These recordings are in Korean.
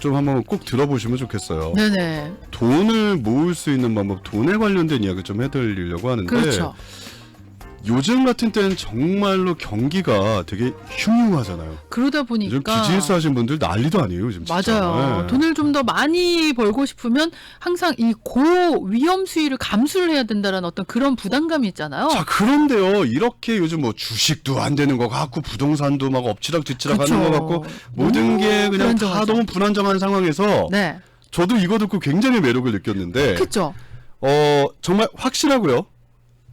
좀 한번 꼭 들어보시면 좋겠어요. 네네. 돈을 모을 수 있는 방법, 돈에 관련된 이야기 좀 해드리려고 하는데 그렇죠. 요즘 같은 때는 정말로 경기가 되게 흉흉하잖아요. 그러다 요즘 보니까 비즈니스 하신 분들 난리도 아니에요, 요즘 진짜. 맞아요. 네. 돈을 좀 더 많이 벌고 싶으면 항상 이 고위험 수위를 감수를 해야 된다는 어떤 그런 부담감이 있잖아요. 자, 그런데요, 이렇게 요즘 뭐 주식도 안 되는 거 같고, 부동산도 막 엎치락뒤치락 그쵸. 하는 거 같고, 모든 게 그냥 다 불안정하죠. 너무 불안정한 상황에서, 네. 저도 이거 듣고 굉장히 매력을 느꼈는데, 그렇죠. 정말 확실하고요.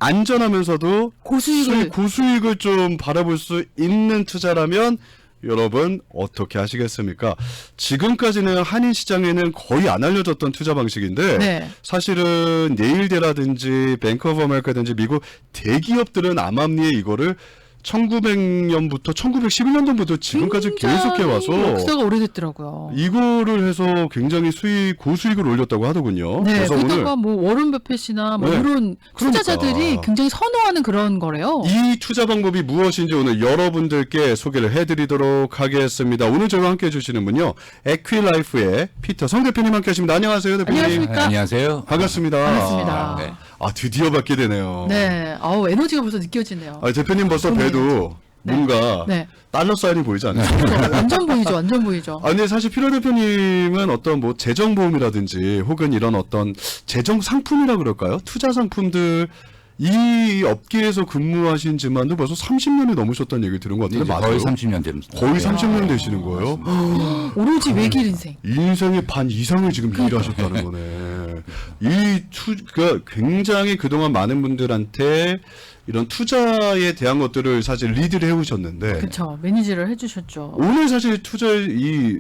안전하면서도 고수익을 고수익을 좀 바라볼 수 있는 투자라면 여러분 어떻게 하시겠습니까? 지금까지는 한인 시장에는 거의 안 알려졌던 투자 방식인데 네. 사실은 예일대라든지 뱅크 오브 아메리카든지 미국 대기업들은 암암리에 이거를 1900년부터 1911년도부터 지금까지 계속 해와서 역사가 오래됐더라고요. 이거를 해서 굉장히 고수익을 올렸다고 하더군요. 네, 그래서 그러다가 뭐 워런 버핏이나 뭐 네, 이런 투자자들이 그러니까. 굉장히 선호하는 그런 거래요. 이 투자 방법이 무엇인지 오늘 여러분들께 소개를 해드리도록 하겠습니다. 오늘 저와 함께 해주시는 분요, 에퀴라이프의 피터 성 대표님 함께 하십니다. 안녕하세요, 대표님. 안녕하십니까? 네, 안녕하세요. 반갑습니다. 반갑습니다. 네. 드디어 뵙게 되네요. 네, 아우 에너지가 벌써 느껴지네요. 대표님 벌써 뵈도 네. 뭔가 네, 달러 사인이 보이지 않나요? 그렇죠. 완전 보이죠, 완전 보이죠. 근데 사실 피터 대표님은 어떤 뭐 재정보험이라든지 혹은 이런 어떤 재정 상품이라 그럴까요? 투자 상품들 이 업계에서 근무하신 지만도 벌써 30년이 넘으셨다는 얘기를 들은 것 같은데 이제 맞아요? 거의 30년 됩니다. 거의 네. 30년 되시는 거예요? 오로지 외길 인생. 인생의 반 이상을 지금 일하셨다는 거네. 그러니까 굉장히 그동안 많은 분들한테 이런 투자에 대한 것들을 사실 리드를 해오셨는데 그렇죠. 매니저를 해주셨죠. 오늘 사실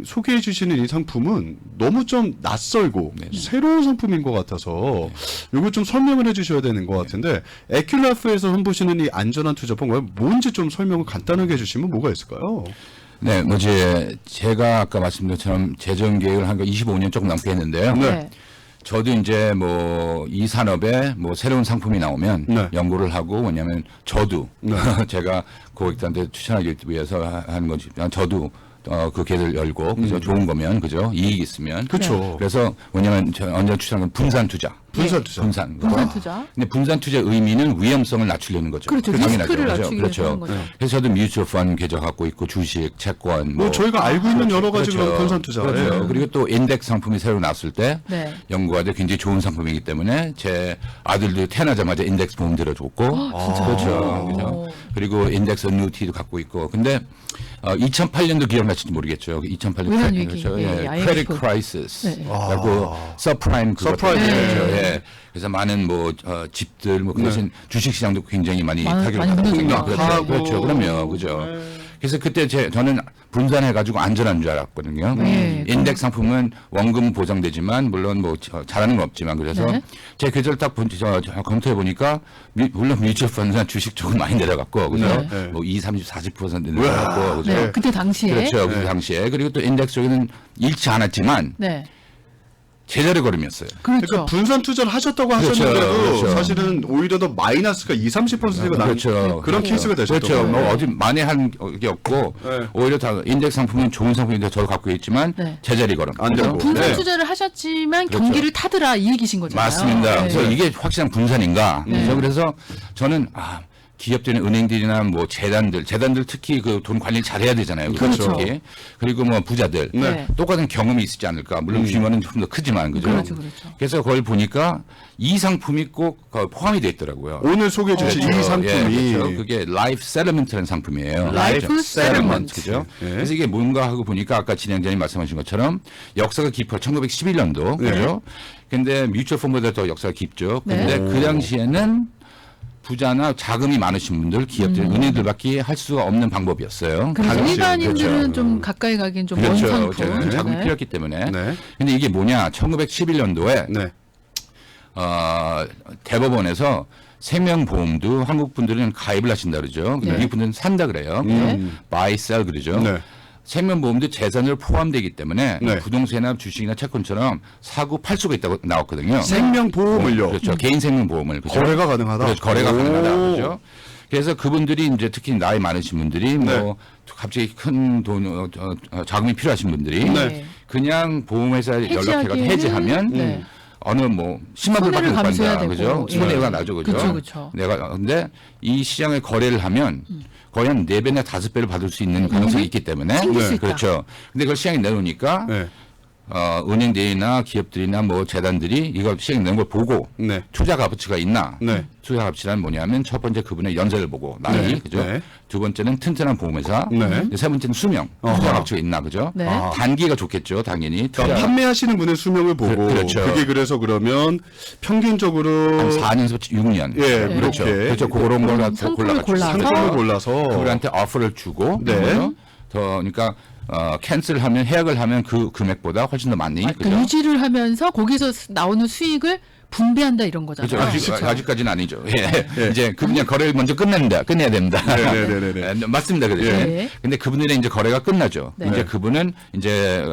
소개해 주시는 이 상품은 너무 좀 낯설고 네. 새로운 상품인 것 같아서 이거 좀 설명을 해 주셔야 되는 것 같은데 에큐라프에서 선보시는 이 안전한 투자법 뭔지 좀 설명을 간단하게 해주시면 뭐가 있을까요? 네, 뭐 제가 아까 말씀드린 것처럼 재정 계획을 한 거 25년 조금 넘게 했는데요. 네. 저도 이제 뭐 이 산업에 뭐 새로운 상품이 나오면 네. 연구를 하고, 왜냐하면 저도 네. 제가 고객들한테 추천하기 위해서 하는 거지. 저도 그 계획을 열고 그죠, 좋은 거면 그죠, 이익 있으면 그렇죠. 그래서 왜냐하면 언제 추천한 건 분산 투자. 분산 투자. 분산. 분산 투자. 근데 분산 투자의 의미는 위험성을 낮추려는 거죠. 그렇죠. 당연하죠. 리스크를 그렇죠. 낮추기 위해서 하는 그렇죠. 거죠. 그래서 저도 뮤추얼 펀드 계좌 갖고 있고 주식, 채권 뭐 저희가 알고 있는 여러 가지 그렇죠. 그런 분산 투자. 그렇죠. 예. 그리고 또 인덱스 상품이 새로 나왔을 때 네. 연구가 돼 굉장히 좋은 상품이기 때문에 제 아들도 태어나자마자 인덱스 보험 들어줬고 그렇죠. 그죠. 그리고 인덱스 어뉴티도 갖고 있고. 근데 2008년도 기억나실지 모르겠죠. 2008년 외환위기. 그렇죠. 예, 예. IMF. 크레딧 크라이시스. 네. 그리고 서프라임 그거 서프라임. 그렇죠. 네. 예. 그래서 많은 뭐 집들 뭐 그 대신 주식 시장도 굉장히 많이 타격을 많이 무너졌죠. 그렇죠. 그렇죠. 그럼요. 그죠. 그래서 그때 저는 분산해가지고 안전한 줄 알았거든요. 네, 인덱스 상품은 원금 보장되지만 물론 뭐 잘하는 건 없지만 그래서 네. 제 계좌를 딱 검토해 보니까 물론 뮤추얼 펀드나 주식 쪽은 많이 내려갔고 그죠. 네. 뭐 20, 30, 40% 내려갔고 그죠. 네, 그때 당시에. 그렇죠. 그 당시에 그리고 또 인덱스 쪽에는 잃지 않았지만 네, 제자리 걸음이었어요. 그렇죠. 그러니까 분산 투자를 하셨다고 그렇죠. 하셨는데도 그렇죠. 사실은 오히려 더 마이너스가 30%가 나는 그렇죠. 그런 케이스가 되셨던 그렇죠. 거예요. 뭐 어디 많이 한 게 없고 네. 오히려 다 인덱스 상품은 좋은 상품인데 저도 갖고 있지만 네. 제자리 걸음. 안 되고. 분산 네. 투자를 하셨지만 그렇죠. 경기를 타더라 이 얘기신 거잖아요. 맞습니다. 네. 그래서 이게 확실한 분산인가? 네. 그래서 저는 기업들이나 은행들이나 뭐 재단들 특히 그 돈 관리를 잘해야 되잖아요. 그렇죠. 특히. 그리고 뭐 부자들 네. 똑같은 경험이 있지 않을까. 물론 규모는 좀 더 크지만 그죠. 그렇죠. 그래서 그걸 보니까 이 상품이 꼭 포함이 돼 있더라고요. 오늘 소개해 주신 이 상품이 예, 그렇죠. 그게 라이프 세틀먼트라는 상품이에요. 라이프 세틀먼트. 그죠? 예. 그래서 이게 뭔가 하고 보니까 아까 진행자님 말씀하신 것처럼 역사가 깊어 1911년도 그죠? 근데 뮤추얼 펀드보다 더 역사가 깊죠. 근데 네. 그 당시에는 부자나 자금이 많으신 분들, 기업들, 은행들밖에 할 수가 없는 방법이었어요. 그래서 당시에. 일반인들은 그렇죠. 좀 가까이 가긴 좀 먼 그렇죠. 상품. 자금이 네. 필요했기 때문에. 네. 근데 이게 뭐냐? 1911년도에 네. 대법원에서 생명보험도 한국 분들은 가입을 하신다 그러죠. 근데 네. 미국 분들은 산다 그래요. buy, sell 그러죠. 네. 생명보험도 재산을 포함되기 때문에 네. 부동산이나 주식이나 채권처럼 사고 팔 수가 있다고 나왔거든요. 생명보험을요. 그렇죠. 개인 생명보험을 그렇죠? 거래가 가능하다. 그렇죠. 거래가 오. 가능하다. 그렇죠. 그래서 그분들이 이제 특히 나이 많으신 분들이 네. 뭐 갑자기 큰 돈 자금이 필요하신 분들이 네. 그냥 보험회사에 연락해서 해지하기에는- 해지하면 네. 어느 뭐 10만 불밖에 못 감수해야 받는다, 되고. 그죠? 예. 손해가 나죠, 그죠? 그쵸. 내가 근데 이 시장에 거래를 하면 거의 한 4배나 5배를 받을 수 있는 가능성이 있기 때문에 챙길 수 있다. 그렇죠. 근데 그걸 시장에 내놓으니까 네. 은행들이나 기업들이나 뭐 재단들이 이걸 시장에 내는 걸 보고 네. 투자 가치가 있나? 네. 투자 가치란 뭐냐면 첫 번째 그분의 연세를 보고 나이, 네. 그죠? 네. 두 번째는 튼튼한 보험회사, 네. 세 번째는 수명, 투자 가치가 있나, 그죠? 네. 단기가 좋겠죠, 당연히. 그러니까 판매하시는 분의 수명을 보고 그렇죠. 그게 그래서 그러면 평균적으로 한 4년에서 6년. 예, 네. 그렇죠. 그렇게 그렇죠. 그런 걸 상품을 골라가지고. 상품을 골라서 그분한테 어퍼를 주고, 네. 그죠? 더, 그러니까, 캔슬을 하면, 해약을 하면 그 금액보다 훨씬 더 많이. 그러니까 그죠? 유지를 하면서 거기서 나오는 수익을 분배한다 이런 거잖아요. 그렇죠. 아직까지는 아니죠. 예. 예. 이제 그냥 거래를 먼저 끝내야 됩니다. 네네네네. 맞습니다. 그죠. 네. 근데 그분들의 이제 거래가 끝나죠. 네. 이제 그분은 이제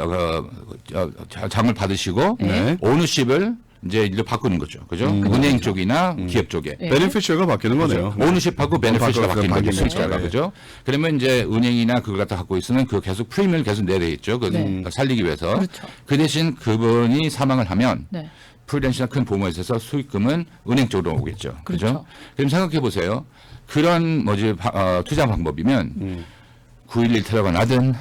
장을 받으시고 네. 오너십을 이제 일로 바꾸는 거죠. 그죠? 은행 쪽이나 기업 쪽에. 네. 베네피셔가 바뀌는 거네요. 오너십하고 베네핏이 바뀌는 바뀌는 거죠. 거죠. 숫자가 네. 그죠? 그러면 이제 은행이나 그걸 갖다 갖고 있으면 그 계속 프리미엄을 계속 내야 되겠죠. 그 네. 살리기 위해서. 그렇죠. 그 대신 그분이 사망을 하면 네. 프리덴시나 큰 보험회사에서 수익금은 은행 쪽으로 오겠죠. 그죠? 그렇죠. 그럼 생각해 보세요. 그런 투자 방법이면 9.11 테러가 나든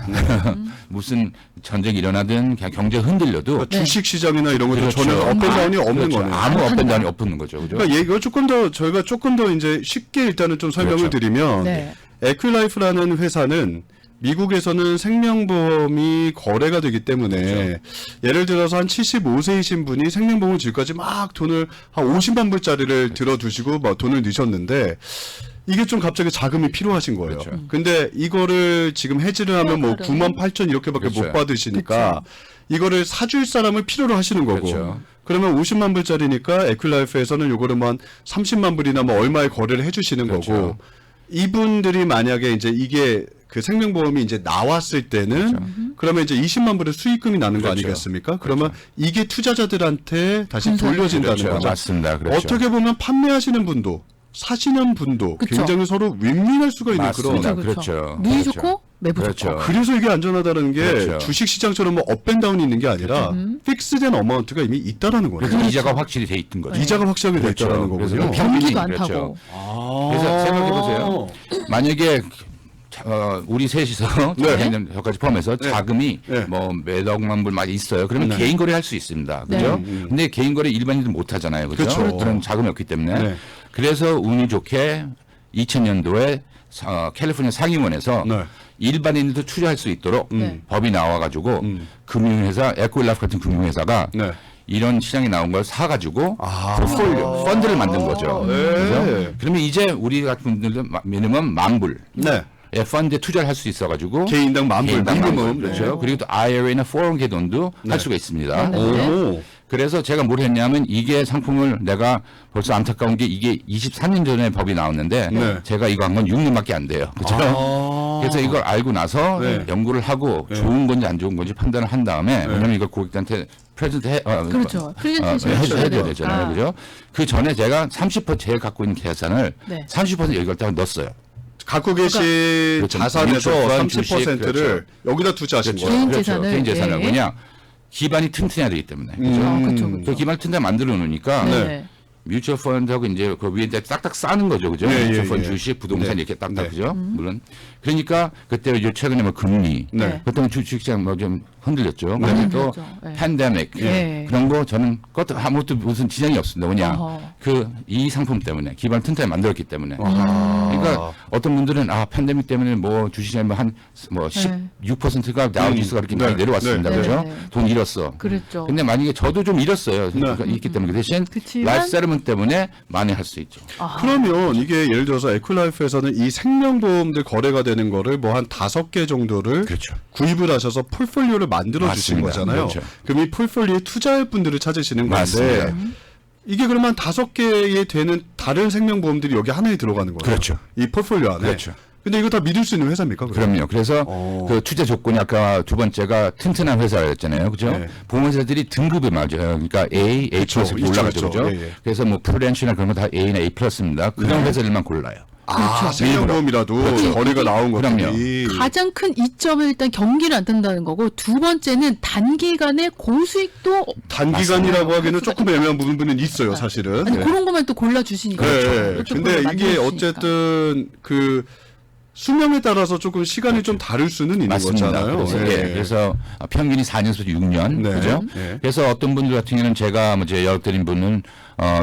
무슨 전쟁이 일어나든 그냥 경제가 흔들려도 그러니까 주식 시장이나 이런 것도 그렇죠. 전혀 업앤다운이 없는 그렇죠. 거네요. 아무 업앤다운이 없는 거죠. 그죠? 그러니까 이거 저희가 조금 더 이제 쉽게 일단은 좀 설명을 그렇죠. 드리면 네. 에퀴라이프라는 회사는 미국에서는 생명보험이 거래가 되기 때문에 그렇죠. 예를 들어서 한 75세이신 분이 생명보험을 지금까지 막 돈을 한 50만 불짜리를 들어두시고 막 돈을 넣으셨는데 이게 좀 갑자기 자금이 필요하신 거예요. 그렇죠. 근데 이거를 지금 해지를 하면 뭐 해약하려면 9만 8천 이렇게밖에 그렇죠. 못 받으시니까 이거를 사줄 사람을 필요로 하시는 거고. 그렇죠. 그러면 50만 불짜리니까 에퀴라이프에서는 요거를 뭐 한 30만 불이나 뭐 얼마의 거래를 해주시는 그렇죠. 거고. 이분들이 만약에 이제 이게 그 생명보험이 이제 나왔을 때는 그러면 이제 20만 불의 수익금이 나는 거 그렇죠. 아니겠습니까? 그러면 이게 투자자들한테 다시 돌려진다는 그렇죠. 거죠. 맞습니다. 그렇죠. 어떻게 보면 판매하시는 분도 사시는 분도 그쵸. 굉장히 서로 윈윈할 수가 있는 맞습니다. 그런. 그렇죠. 눈이 그렇죠. 좋고 매부 그렇죠. 좋고. 그래서 이게 안전하다는 게 그렇죠. 주식 시장처럼 뭐 업앤다운이 있는 게 아니라 픽스된 어마운트가 이미 있다라는 거예요. 그래서 이자가 확실히 돼 있던 거죠. 이자가 확실하게 돼 그렇죠. 있다는 그래서 거군요. 변기도 안 그렇죠. 타고. 그래서 생각해 보세요. 만약에 우리 셋이서 네. 저까지 포함해서 네. 자금이 네. 뭐 몇억만 불 많이 있어요. 그러면 네. 개인 거래할 수 있습니다. 네. 그죠? 근데 개인 거래 일반인들 못 하잖아요. 그죠? 그렇죠. 그런 자금이 없기 때문에. 네. 그래서 운이 좋게 2000년도에 캘리포니아 상임원에서 네. 일반인들도 투자할 수 있도록 네. 법이 나와가지고 금융회사, 에코일라이프 같은 금융회사가 네. 이런 시장에 나온 걸 사가지고 아. 포트폴리오, 펀드를 만든 거죠. 네. 그래서 그러면 이제 우리 같은 분들도 미니멈 10,000불. 네. 펀드에 투자를 할 수 있어가지고 개인당 10,000불 개인당 미니멈. 10,000불. 그렇죠. 그리고 또 IRA나 401k 돈도 할 수가 있습니다. 네. 오. 그래서 제가 뭘 했냐면 이게 상품을 내가 벌써 안타까운 게 이게 24년 전에 법이 나왔는데 네. 제가 이거 한 건 6년밖에 안 돼요. 그렇죠? 아. 그래서 이걸 알고 나서 네. 연구를 하고 좋은 건지 안 좋은 건지 판단을 한 다음에 왜냐면 이걸 고객들한테 프레젠트 그렇죠. 프레젠테이션 해줘야 해줘야 되잖아요. 아. 그죠? 그 전에 제가 30% 제가 갖고 있는 계산을 네. 30% 여기다 넣었어요. 갖고 계신 그렇죠. 자산에서 뮤추얼 펀드, 30%를 그렇죠. 여기다 투자하신 그렇죠. 거예요. 개인 그렇죠. 재산을, 개인 재산을 예. 뭐냐? 기반이 튼튼해야 되기 때문에. 그죠? 아, 그렇죠. 그 기반을 튼튼하게 만들어 놓으니까 네. 뮤추얼 펀드하고 이제 그 위에 딱딱 싸는 거죠. 그죠? 네, 뮤추얼 예, 펀드 예. 주식, 부동산 네. 이렇게 딱딱 네. 그죠? 물론. 그러니까 그때 이제 최근에 뭐 금리 네. 그때 주식시장 뭐 좀 흔들렸죠. 많이 그리고 또 흔들렸죠. 네. 팬데믹 네. 그런 거 저는 아무것도 무슨 지장이 없습니다. 뭐냐? 어허. 그 이 상품 때문에 기반을 튼튼하게 만들었기 때문에. 아. 그러니까 어떤 분들은 팬데믹 때문에 뭐 주식시장이 뭐 16%가 다우지수가 그렇게 많이 네. 내려왔습니다. 네. 그죠? 네. 돈 잃었어. 그렇죠. 근데 만약에 저도 좀 잃었어요. 그러니까 있기 때문에 그 대신 그치만- 라이프 세르먼 때문에 많이 할 수 있죠. 그러면 이게 예를 들어서 에퀴라이프에서는 이 생명보험들 거래가 되는 거를 뭐 한 5개 정도를 그렇죠. 구입을 하셔서 폴폴리오를 만들어 주신 맞습니다. 거잖아요. 그렇죠. 그럼 이 폴폴리오에 투자할 분들을 찾으시는 건데 맞습니다. 이게 그러면 5개에 되는 다른 생명보험들이 여기 하나에 들어가는 거예요. 그렇죠. 이 폴폴리오 안에. 그렇죠. 근데 이거 다 믿을 수 있는 회사입니까? 그럼? 그럼요. 그래서 그 투자 조건이 아까 두 번째가 튼튼한 회사였잖아요. 그죠? 네. 보험회사들이 등급이 맞아요. 그러니까 A 그쵸, 플러스 있죠, 올라가죠. 있죠. 그죠? 예, 예. 그래서 뭐 프루덴시나 그런 거 다 A나 A 플러스입니다. 그런 회사들만 골라요. 그렇죠. 생명보험이라도 그렇죠. 거래가 나온 그럼요. 것들이 가장 큰 이점은 일단 경기를 안 뜬다는 거고 두 번째는 단기간에 고수익도 단기간이라고 맞습니다. 하기는 조금 애매한 부분은 있어요, 사실은. 아니 네. 그런 것만 또 골라 주시니까. 네. 근데 이게 어쨌든 그 수명에 따라서 조금 시간이 좀 다를 수는 있는 맞습니다. 거잖아요. 그래서, 네. 그래서 평균이 4년에서 6년, 네. 그죠? 네. 그래서 어떤 분들 같은 경우는 제가 뭐 이제 연락드린 분은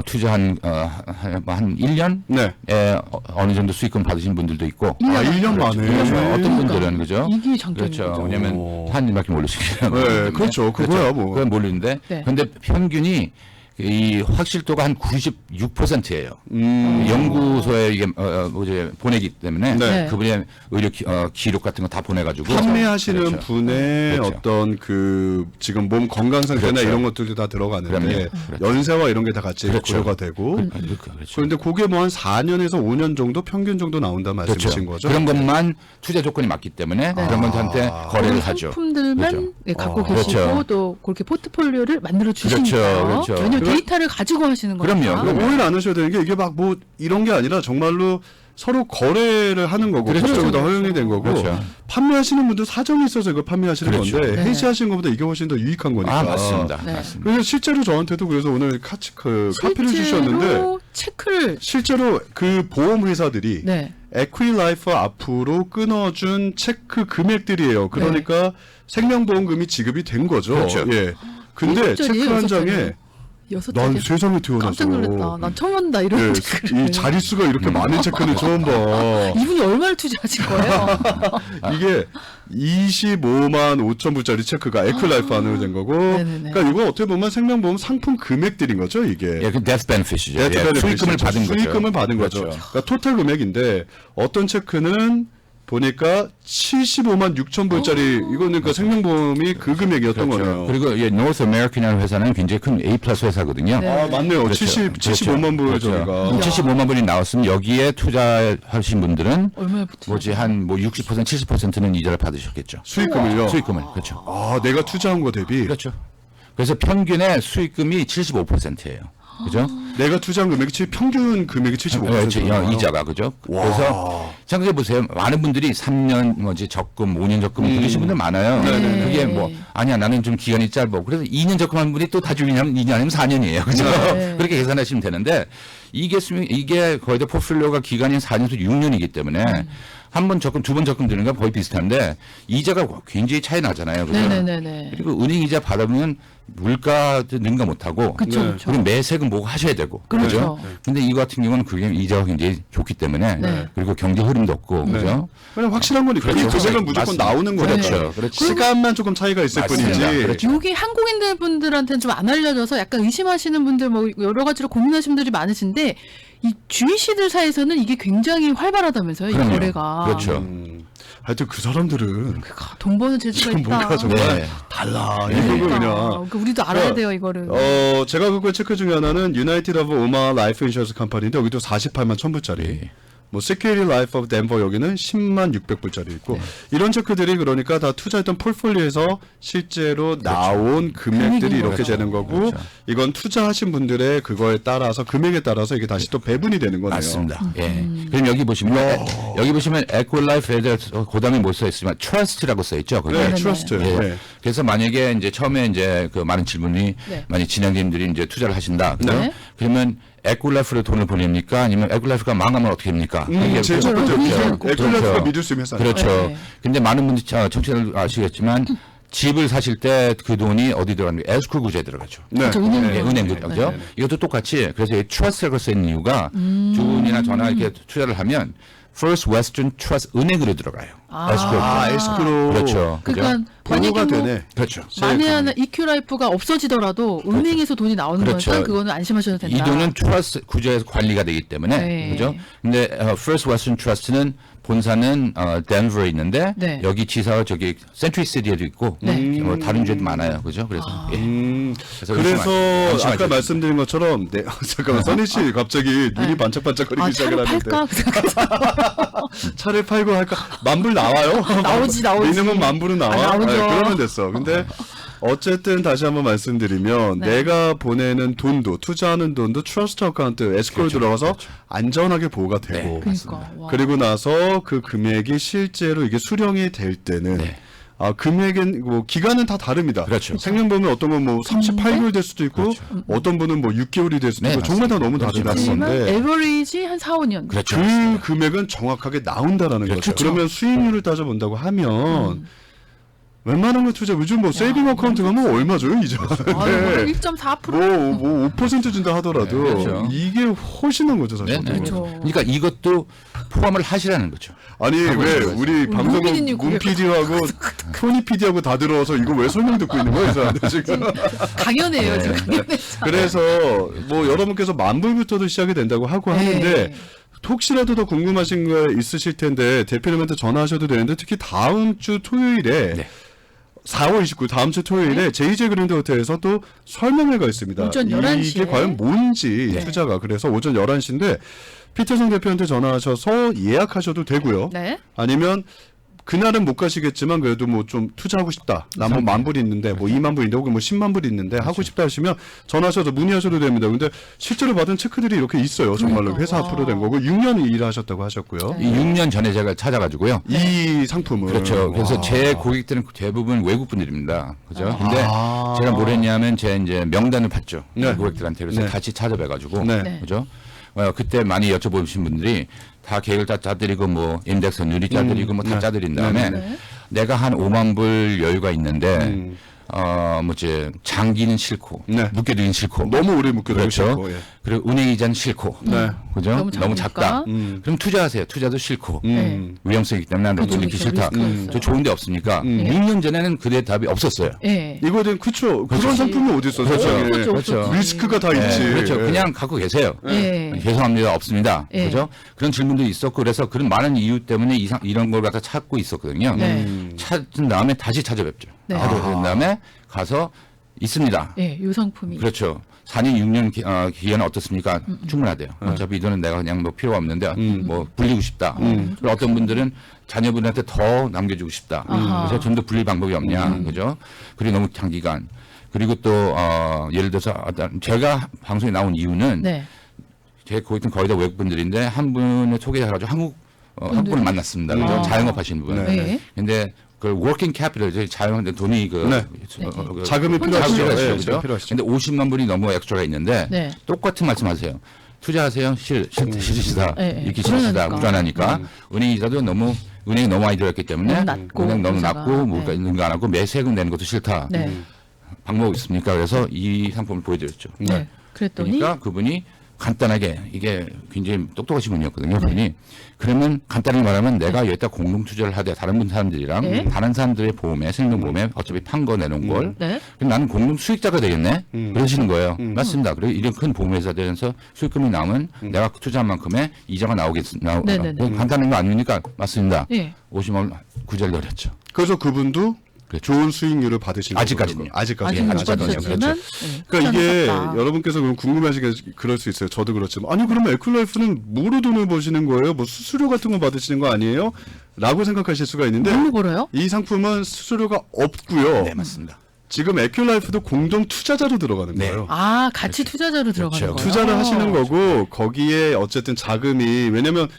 투자한 한 1년에 네. 어느 정도 수익금 받으신 분들도 있고, 1년 만에. 그렇죠. 어떤 그러니까. 분들은 그죠? 이게 장점인 그렇죠. 거죠. 왜냐면 한 일밖에 모르시기 때문에. 네, 그렇죠. 그거야 뭐. 그건 모르는데, 네. 근데 평균이 이 확실도가 한 96%예요. 연구소에 이게 이제 보내기 때문에 네. 그분의 의료 기록 같은 거 다 보내가지고 판매하시는 그렇죠. 분의 그렇죠. 어떤 그 지금 몸 건강 상태나 그렇죠. 이런 것들도 다 들어가는데 그럼요. 그렇죠. 연세와 이런 게 다 같이 그렇죠. 고려가 되고 그렇죠. 그런데 그게 뭐 한 4년에서 5년 정도 평균 정도 나온다 말씀이신 거죠? 그런 것만 투자 조건이 맞기 때문에 그런 분들한테 거래를 하죠. 상품들만 그렇죠. 네, 갖고 그렇죠. 계시고 또 그렇게 포트폴리오를 만들어 주시니까. 그렇죠. 그렇죠. 왜냐면 그럼- 데이터를 가지고 하시는 거니까. 그럼요. 그러니까 오해를 안 하셔야 되는 게 이게 막 뭐 이런 게 아니라 정말로 서로 거래를 하는 거고 그렇죠. 그쪽으로 다 그렇죠. 허용이 된 거고 그렇죠. 판매하시는 분들 사정이 있어서 이걸 판매하시는 그렇죠. 건데 네. 해지하시는 것보다 이게 훨씬 더 유익한 거니까. 아 맞습니다. 네. 맞습니다. 그래서 실제로 저한테도 그래서 오늘 카피를 주셨는데 실제로 체크를 실제로 그 보험 회사들이 네. 에퀴라이프 앞으로 끊어준 체크 금액들이에요. 그러니까 생명보험금이 지급이 된 거죠. 그렇죠. 예. 근데 일곱 자리예요, 체크 한 여섯 장에 자리. 여섯 난 자리. 세상에 태어나서 깜짝 놀랐다. 난 처음 본다 이런 예, 체크를. 이 자릿수가 이렇게 많은 체크는 처음 봐. 이분이 얼마를 투자하신 거예요? 이게 25만 5천 불짜리 체크가 에퀴라이프 안으로 된 거고. 네네네. 그러니까 이거 어떻게 보면 생명보험 상품 금액들인 거죠, 이게. 예, 그 death benefit이죠. 네, 예, 수익금을 받은 거죠. 수익금을 받은 거죠. 그렇죠. 그러니까 토탈 금액인데 어떤 체크는 보니까 75만 6천 불짜리 이거는 그 생명보험이 그 금액이었던 거네요. 그리고 예, North American이라는 회사는 굉장히 큰 A 플러스 회사거든요. 네. 아 맞네요. 그렇죠. 75만 불 그렇죠. 저희가. 75만 불이 나왔으면 여기에 투자하신 분들은 얼마에 붙으 뭐지 한 뭐 60% 70%는 이자를 받으셨겠죠. 수익금을요. 수익금을 그렇죠. 아 내가 투자한 거 대비 그렇죠. 그래서 평균의 수익금이 75%예요. 그죠? 내가 투자한 금액이 평균 금액이 75%예요. 이자가 그죠? 그래서 생각해 보세요. 많은 분들이 3년 뭐지 적금, 5년 적금 들으신 분들 많아요. 네네. 그게 뭐 아니야 나는 좀 기간이 짧아. 그래서 2년 적금한 분이 또 다 주기냐면 2년 아니면 4년이에요. 그죠? 네. 그렇게 계산하시면 되는데 이게 거의 다 포트폴리오가 기간이 4년에서 6년이기 때문에 한 번 적금, 두 번 적금 드는 건 거의 비슷한데 이자가 굉장히 차이 나잖아요. 그죠? 네네네네. 그리고 은행 이자 받아보면 물가도 능가 못하고 그쵸, 네. 그쵸. 그리고 매세금 뭐 하셔야 되고 그렇죠. 근데 이거 같은 경우는 그게 이자가 굉장히 좋기 때문에 네. 그리고 경제 흐름도 없고 그죠? 그냥 확실한 거니까 그렇죠. 이 금액은 무조건 맞습니다. 나오는 거니까. 그렇죠. 그렇죠. 시간만 조금 차이가 있을 맞습니다. 뿐이지. 그렇죠. 여기 한국인들 분들한테는 좀 안 알려져서 약간 의심하시는 분들 뭐 여러 가지로 고민하시는 분들이 많으신데 이 주이씨들 사이에서는 이게 굉장히 활발하다면서요, 이 그럼요. 거래가. 그렇죠. 하여튼 그 사람들은 돈 버는 재주가 지금 있다. 뭔가 정말 네. 달라. 이거는 그냥. 그러니까 우리도 알아야 돼요, 이거를. 제가 그거 체크 중에 하나는 유나이티드 오브 오마 라이프 인슈런스 컴퍼니인데 여기도 48만 1,000불짜리. 뭐 세큐리티 라이프 오브 덴버 여기는 10만 600불짜리 있고 이런 체크들이 그러니까 다 투자했던 폴폴리오에서 실제로 나온 금액들이 이렇게 그렇죠. 되는 거고 그렇죠. 이건 투자하신 분들의 그거에 따라서 금액에 따라서 이게 다시 또 배분이 되는 거네요. 맞습니다. 예. 그럼 여기 보시면 에코라이프에 대해서 고담이 못 써 있으면 트러스트라고 써 있죠. 거기. 네, 네네. 트러스트. 예. 네. 그래서 만약에 이제 처음에 이제 그 많은 질문이 네. 많이 진행자님들이 이제 투자를 하신다. 그죠? 네. 그러면 에코라이프로 돈을 보냅니까? 아니면 에코라이프가 망하면 어떻게 됩니까? 이게 제일 그렇죠. 먼저 그렇죠. 그렇죠. 에클라스가 믿을 수 있는 회사. 그렇죠. 네. 근데 많은 분들이 청취자들 아시겠지만 집을 사실 때 그 돈이 어디 들어갑니까? 에스크로 구제에 들어가죠. 네. 그렇죠, 은행 예, 은행 그죠? 이것도 똑같이 그래서 이 트러스트라고 써 있는 이유가 두 분이나 저나 이렇게 투자를 하면 First Western Trust 은행으로 들어가요. 에스크로. 에스크로. 그렇죠. 그러니까 만약에 보호가 뭐 되네. 그렇죠. 만에 하나 EQ라이프가 없어지더라도 은행에서 돈이 나오는 그렇죠. 거니까 그거는 안심하셔도 된다. 이 돈은 트러스트 구조에서 관리가 되기 때문에 네. 그죠? 근데 First Western Trust는 본사는 덴버에 있는데 네. 여기 지사가 저기 센트리시티에도 있고 네. 뭐 다른 주에도 많아요. 그죠? 그래서 예. 그래서 안심하셔야 아까 돼요. 말씀드린 것처럼 네, 잠깐만 선희 씨 갑자기 눈이 반짝반짝거리기 아, 시작을 차를 하는데 팔까? 차를 팔고 할까 만불 나와요? 나오지. 미니멈 만불은 나와. 아, 나오죠. 네, 그러면 됐어. 근데 어쨌든 다시 한번 말씀드리면 네. 내가 보내는 돈도 투자하는 돈도 트러스트 어카운트 에스크로 그렇죠. 들어가서 그렇죠. 안전하게 보호가 되고 그러니까. 와. 그리고 나서 그 금액이 실제로 이게 수령이 될 때는 네. 금액은 뭐 기간은 다 다릅니다. 그렇죠. 생명보험은 어떤 건 뭐 38개월 될 수도 있고 그렇죠. 어떤 분은 뭐 6개월이 될 수도 네, 있고 정말 다 너무 맞습니다. 다르다는 하지만 건데 에버리지 한 4, 5년. 그렇죠. 그 금액은 정확하게 나온다라는 그렇죠. 거죠. 그러면 수익률을 따져본다고 하면 웬만한 거 투자 요즘 뭐 세이빙 어카운트 가면 얼마 줘요 이제? 네. 1.4%. 뭐 5% 준다 하더라도 네, 그렇죠. 이게 훨씬 난 거죠 사실. 네, 네. 그렇죠. 그러니까 이것도 포함을 하시라는 거죠. 아니 왜 있어요. 우리 방송국 PD님 문 PD하고 토니 PD하고 다 들어와서 이거 왜 설명 듣고 있는 거예요 이 사람들 지금? 강연해요, 지금. 그래서 뭐 여러분께서 만불부터도 시작이 된다고 하고 네. 하는데 혹시라도 더 궁금하신 거 있으실 텐데 대표님한테 전화하셔도 되는데 특히 다음 주 토요일에 네. 4월 29일 다음 주 토요일에 JJ 그랜드 호텔에서 또 설명회가 있습니다. 오전 11시에. 이게 과연 뭔지 네. 투자가 그래서 오전 11시인데 피터성 대표한테 전화하셔서 예약하셔도 되고요. 네. 아니면 그날은 못 가시겠지만 그래도 뭐 좀 투자하고 싶다. 나 뭐 만 불 있는데 뭐 2만 불 있는데 혹은 뭐 10만 불 있는데 하고 싶다 하시면 전화하셔서 문의하셔도 됩니다. 근데 실제로 받은 체크들이 이렇게 있어요. 정말로 그러니까. 회사 와. 앞으로 된 거고 6년 일하셨다고 하셨고요. 이 6년 전에 제가 찾아가지고요. 이 상품을 그렇죠. 그래서 와. 제 고객들은 대부분 외국 분들입니다. 그죠? 근데 아. 제가 뭘 했냐면 제 이제 명단을 받죠. 네. 고객들한테 그래서 네. 같이 찾아뵈가지고 네. 네. 그죠? 그때 많이 여쭤보신 분들이 다 계획을 다 짜드리고 뭐 인덱스 누리 짜드리고 뭐 다 네. 짜드린 다음에 네. 내가 한 5만 불 여유가 있는데 뭐지 장기는 싫고 네. 묶여두긴 싫고 너무 오래 묶여두고 그렇죠. 싶고, 예. 그리고 은행 이자는 싫고 네. 그죠? 너무 너무 작다. 작으니까. 그럼 투자하세요. 투자도 싫고 네. 위험성이기 때문에 난 그렇죠, 이렇게 그렇죠. 싫다. 리스크가 저 좋은 데 없으니까 6년 전에는 그대 답이 없었어요. 예. 이거에 대한 그쵸. 그런 상품이 어디 있어 세상에. 그렇죠, 그렇죠. 리스크가 다 있지. 그렇죠. 예. 그냥 갖고 계세요. 예. 죄송합니다. 없습니다. 예. 그죠? 그런 질문도 있었고 그래서 그런 많은 이유 때문에 이런 걸 갖다 찾고 있었거든요. 네. 찾은 다음에 다시 찾아뵙죠. 네. 찾아뵌 다음에 가서 있습니다. 예, 요 상품이. 그렇죠. 4년, 6년 기간은 어떻습니까? 충분하대요. 어차피 이 돈은 내가 그냥 뭐 필요가 없는데 뭐 불리고 싶다. 그리고 어떤 분들은 자녀분한테 더 남겨주고 싶다. 아하. 그래서 좀 더 불릴 방법이 없냐. 그죠? 그리고 너무 장기간. 그리고 또, 예를 들어서 제가 방송에 나온 이유는 네. 제 고객들은 거의 다 외국분들인데 한 분을 소개해가지고 한국분을 만났습니다. 그죠? 아. 자영업 하시는 분. 네. 네. 근데 그 워킹 캐피털, 자영업인데 돈이 네. 자금이 필요하시죠. 자금이 예, 필요하시죠. 필요하시죠. 근데 50만 불이 넘어 엑스트라가 있는데 네. 똑같은 말씀하세요. 투자하세요. 싫으시다. 네, 이렇게 불안하니까. 싫으시다. 불안하니까. 은행 이자도 은행이 너무 많이 들었기 때문에 너무 낮고, 은행 너무 이자가. 낮고 뭐 네. 있는 거 안 하고 매세금 내는 것도 싫다. 네. 방법 있습니까? 그래서 이 상품을 보여드렸죠. 네. 그랬더니 그러니까 그분이 간단하게 이게 굉장히 똑똑하신 분이었거든요. 그분이 그러면 간단하게 말하면 내가 여기다 공동 투자를 하되 다른 사람들이랑 네. 다른 사람들의 보험에 생명보험에 어차피 판 거 내놓은 걸 네. 그럼 나는 공동 수익자가 되겠네. 그러시는 거예요. 맞습니다. 그리고 이런 큰 보험회사 되면서 수익금이 나오면 내가 투자한 만큼의 이자가 나오겠습니다. 네네네. 간단한 거 아니니까 맞습니다. 예. 50만 원 구제를 내렸죠. 그래서 그분도 그렇죠. 좋은 수익률을 받으시는 아직까지는요. 거고요. 아직까지. 아직은 못 아직까지는 받으셨지만 예, 그러니까 이게 추천하셨다. 여러분께서 그럼 궁금하시게 그럴 수 있어요. 저도 그렇지만 아니 그러면 에클라이프는 뭐로 돈을 버시는 거예요? 뭐 수수료 같은 거 받으시는 거 아니에요? 라고 생각하실 수가 있는데 뭘로 벌어요? 이 상품은 수수료가 없고요. 네, 맞습니다. 지금 에큐라이프도 공동 투자자로 들어가는 네. 거예요. 아, 같이 투자자로 들어가는 그렇죠. 거예요. 투자를 하시는 거고 거기에 어쨌든 자금이 왜냐면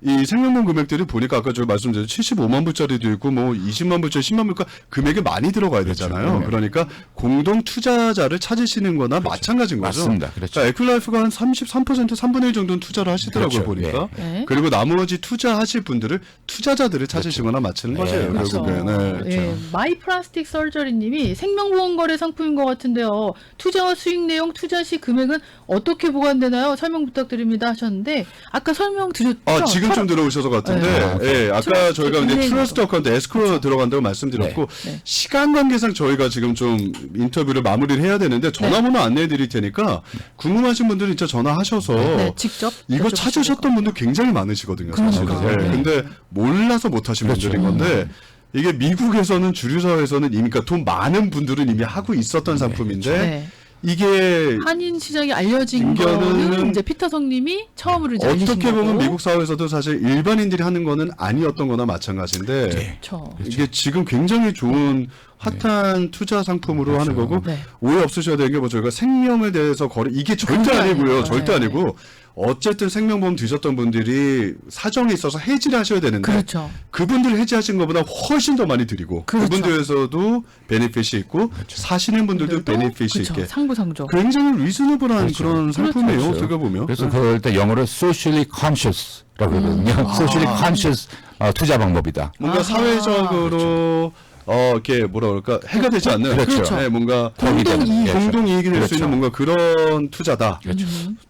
이 생명보험 금액들이 보니까 아까 제가 말씀드린 75만 불짜리도 있고 뭐 20만 불짜리 10만 불까 금액이 많이 들어가야 되잖아요. 그렇죠. 그러니까 공동 투자자를 찾으시는 거나 마찬가지인 거죠. 맞습니다. 그렇죠. 그러니까 에큐라이프가 한 33% 3분의 1 정도는 투자를 하시더라고요. 그렇죠. 보니까. 네. 그리고 나머지 투자하실 분들을 투자자들을 찾으시거나 마치는 거죠. 그렇죠. 결국에는. 네. 예, 마이 플라스틱 설저리님이 생명보험 거래 상품인 것 같은데요. 투자와 수익 내용, 투자 시 금액은 어떻게 보관되나요? 설명 부탁드립니다 하셨는데 아까 설명 드렸죠. 지금 좀 들어오셔서 같은데, 예, 아까 트러스트 저희가 이제 은행으로. 트러스트 어카운트 에스크로 들어간다고 말씀드렸고, 네. 시간 관계상 저희가 지금 좀 인터뷰를 마무리를 해야 되는데, 전화번호 안내해 드릴 테니까, 궁금하신 분들은 진짜 전화하셔서, 네, 직접 이거 여쭤보시고. 찾으셨던 분들 굉장히 많으시거든요, 사실은. 그러니까요. 예, 네. 근데 몰라서 못 하신 그렇죠. 분들인 건데, 이게 미국에서는 주류사회에서는 이미, 그러니까 돈 많은 분들은 이미 하고 있었던 상품인데, 네. 이게 한인 시장이 알려진 김견은 거는 이제 피터성님이 처음으로 이제 알리신 어떻게 보면 거고. 미국 사회에서도 사실 일반인들이 하는 거는 아니었던 거나 마찬가지인데 그렇죠. 이게 지금 굉장히 좋은 핫한 투자 상품으로 하는 거고 네. 오해 없으셔야 되는 게 뭐 저희가 생명에 대해서 이게 절대 그게 아니고요. 아니에요. 절대 네. 아니고 어쨌든 생명보험 드셨던 분들이 사정이 있어서 해지를 하셔야 되는데 그렇죠. 그분들 해지하신 것보다 훨씬 더 많이 드리고 그렇죠. 그분들에서도 베네핏이 있고 사시는 분들도 베네핏이 그렇죠. 있게 상부상조. 굉장히 리즈너블한 그렇죠. 그런 상품이에요. 그렇죠. 어떻게 보면. 그래서 그걸 때 영어로 socially conscious라고 그러거든요. socially conscious 투자 방법이다. 뭔가 아하. 사회적으로 이렇게 뭐라 그럴까 해가 되지 않는 그렇죠. 네, 뭔가 공동 이익. 공동 이익이 될 수 그렇죠. 있는 뭔가 그런 투자다.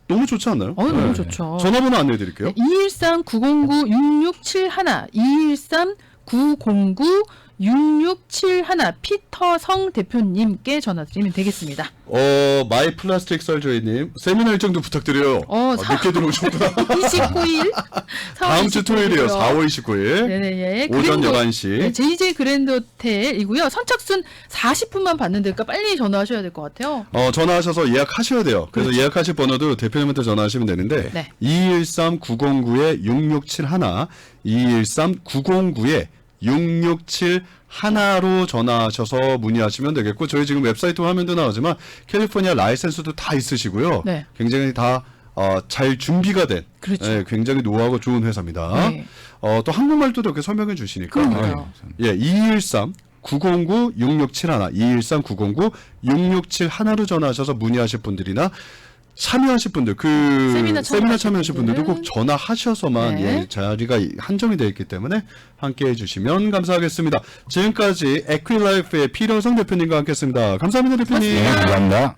너무 좋지 않나요? 너무 좋죠. 전화번호 안내해 드릴게요. 213-909-6671 213-909-6671 피터성 대표님께 전화드리면 되겠습니다. 마이 플라스틱 설저이님 세미나 일정도 부탁드려요. 늦게 들어오셨구나. 29일 다음 주 토요일이에요. 4월 29일. 네네. 오전 11시. 네, JJ 그랜드 호텔이고요. 선착순 40분만 받는데니까 빨리 전화하셔야 될 것 같아요. 전화하셔서 예약하셔야 돼요. 그래서 예약하실 번호도 대표님한테 전화하시면 되는데 네. 213-909-6671 213-909-6671로 전화하셔서 문의하시면 되겠고 저희 지금 웹사이트 화면도 나오지만 캘리포니아 라이센스도 다 있으시고요. 네. 굉장히 다 잘 준비가 된 그렇죠. 예, 굉장히 노하우가 좋은 회사입니다. 네. 또 한국말도 이렇게 설명해 주시니까 그러니까요. 예, 213-909-6671 213-909-6671로 전화하셔서 문의하실 분들이나 참여하실 분들 세미나 참여하실 분들도 꼭 전화하셔서만 네. 예, 자리가 한정이 되어 있기 때문에 함께 해주시면 감사하겠습니다. 지금까지 에퀴라이프의 피러성 대표님과 함께했습니다. 감사합니다 대표님. 네, 감사합니다.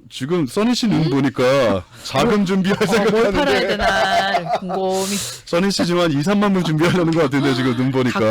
지금 써니 씨 눈 보니까 자금 준비할 뭘 팔아야 생각하는데 되나 곰곰이. 써니 씨 지금 한 2, 3만 불 준비하려는 것 같은데 지금 눈 보니까